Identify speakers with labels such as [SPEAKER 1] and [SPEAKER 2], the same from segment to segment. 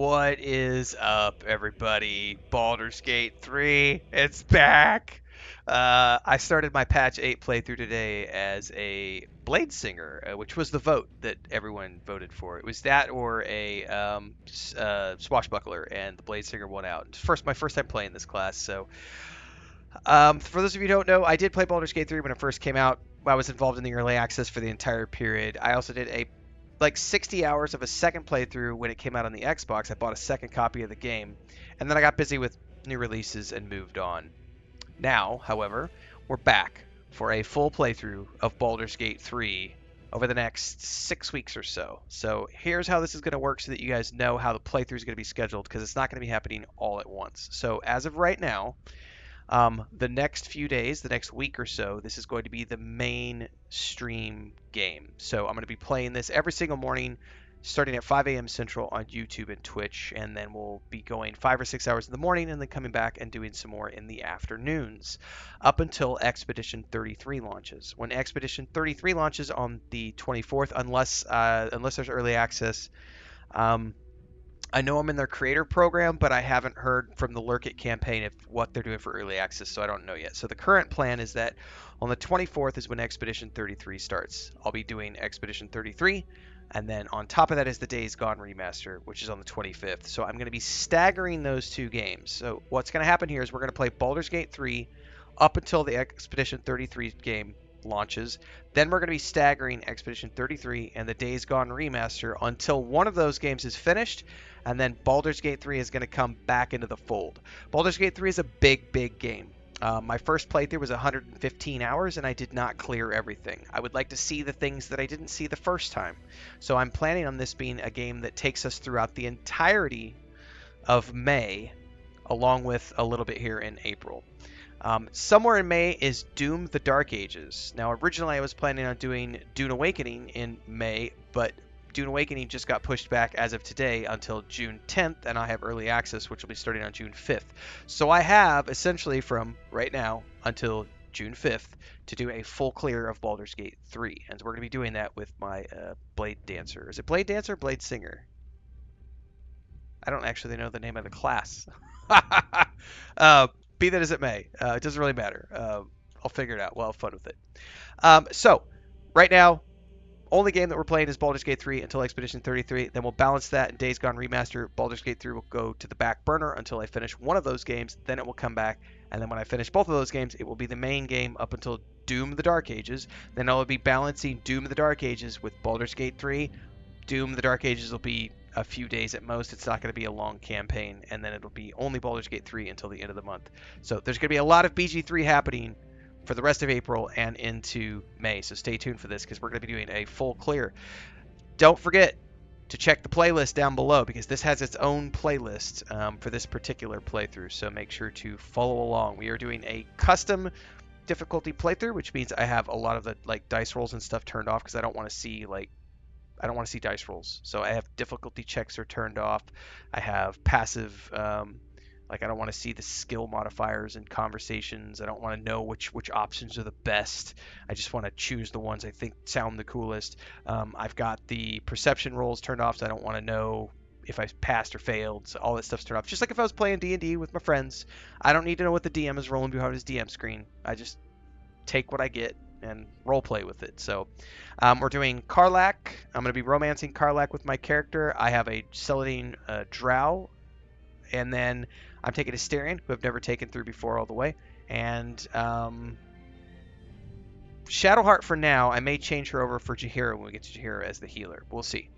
[SPEAKER 1] What is up, everybody? Baldur's Gate 3, it's back! I started my patch 8 playthrough today as a Bladesinger, which was the vote that everyone voted for. It was that or a Swashbuckler, and the Bladesinger won out. My first time playing this class, so for those of you who don't know, I did play Baldur's Gate 3 when it first came out. I was involved in the early access for the entire period. I also did a like 60 hours of a second playthrough when it came out on the Xbox. I bought a second copy of the game, and then I got busy with new releases and moved on. Now, however, we're back for a full playthrough of Baldur's Gate 3 over the next 6 weeks or so. So here's how this is going to work so that you guys know how the playthrough is going to be scheduled, because it's not going to be happening all at once. So as of right now, the next few days, the next week or so, this is going to be the main stream game. So I'm going to be playing this every single morning, starting at 5 a.m. Central on YouTube and Twitch, and then we'll be going 5 or 6 hours in the morning and then coming back and doing some more in the afternoons up until Expedition 33 launches. When Expedition 33 launches on the 24th, unless there's early access, I know I'm in their creator program, but I haven't heard from the Lurk It campaign if what they're doing for early access, so I don't know yet. So the current plan is that on the 24th is when Expedition 33 starts. I'll be doing Expedition 33, and then on top of that is the Days Gone remaster, which is on the 25th. So I'm going to be staggering those two games. So what's going to happen here is we're going to play Baldur's Gate 3 up until the Expedition 33 game launches. Then we're going to be staggering Expedition 33 and the Days Gone remaster until one of those games is finished, and then Baldur's Gate 3 is going to come back into the fold. Baldur's Gate 3 is a big game. My first playthrough was 115 hours, and I did not clear everything. I would like to see the things that I didn't see the first time. So I'm planning on this being a game that takes us throughout the entirety of May, along with a little bit here in April. Somewhere in May is Doom the Dark Ages. Now, originally I was planning on doing Dune Awakening in May, but Dune Awakening just got pushed back as of today until June 10th, and I have early access, which will be starting on June 5th. So I have essentially from right now until June 5th to do a full clear of Baldur's Gate 3, and we're going to be doing that with my Blade Dancer. Is it Blade Dancer or Blade Singer? I don't actually know the name of the class. Be that as it may, it doesn't really matter. I'll figure it out. We'll have fun with it. So, right now, only game that we're playing is Baldur's Gate 3 until Expedition 33. Then we'll balance that in Days Gone Remaster. Baldur's Gate 3 will go to the back burner until I finish one of those games. Then it will come back. And then when I finish both of those games, it will be the main game up until Doom the Dark Ages. Then I'll be balancing Doom the Dark Ages with Baldur's Gate 3. Doom the Dark Ages will be a few days at most. It's not going to be a long campaign, and then it'll be only Baldur's Gate 3 until the end of the month. So there's going to be a lot of BG3 happening for the rest of April and into May. So stay tuned for this, because we're going to be doing a full clear. Don't forget to check the playlist down below, because this has its own playlist for this particular playthrough. So make sure to follow along. We are doing a custom difficulty playthrough, which means I have a lot of the dice rolls and stuff turned off, because I don't want to see dice rolls. So I have difficulty checks are turned off. I have passive, I don't want to see the skill modifiers and conversations. I don't want to know which options are the best. I just want to choose the ones I think sound the coolest. I've got the perception rolls turned off, so I don't want to know if I passed or failed. So all that stuff's turned off. Just like if I was playing D&D with my friends. I don't need to know what the DM is rolling behind his DM screen. I just take what I get and role play with it. So we're doing Karlach. I'm going to be romancing Karlach with my character. I have a Seldarine Drow, and then I'm taking a Styrian, who I've never taken through before all the way, and Shadowheart for now. I may change her over for Jaheira when we get to Jaheira as the healer. We'll see.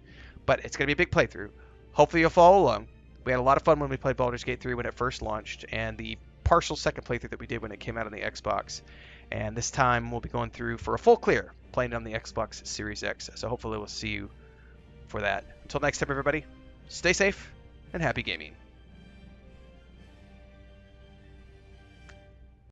[SPEAKER 1] But it's going to be a big playthrough. Hopefully you'll follow along. We had a lot of fun when we played Baldur's Gate 3 when it first launched, and the partial second playthrough that we did when it came out on the Xbox. And this time we'll be going through for a full clear, playing it on the Xbox Series X. So hopefully we'll see you for that. Until next time, everybody, stay safe and happy gaming.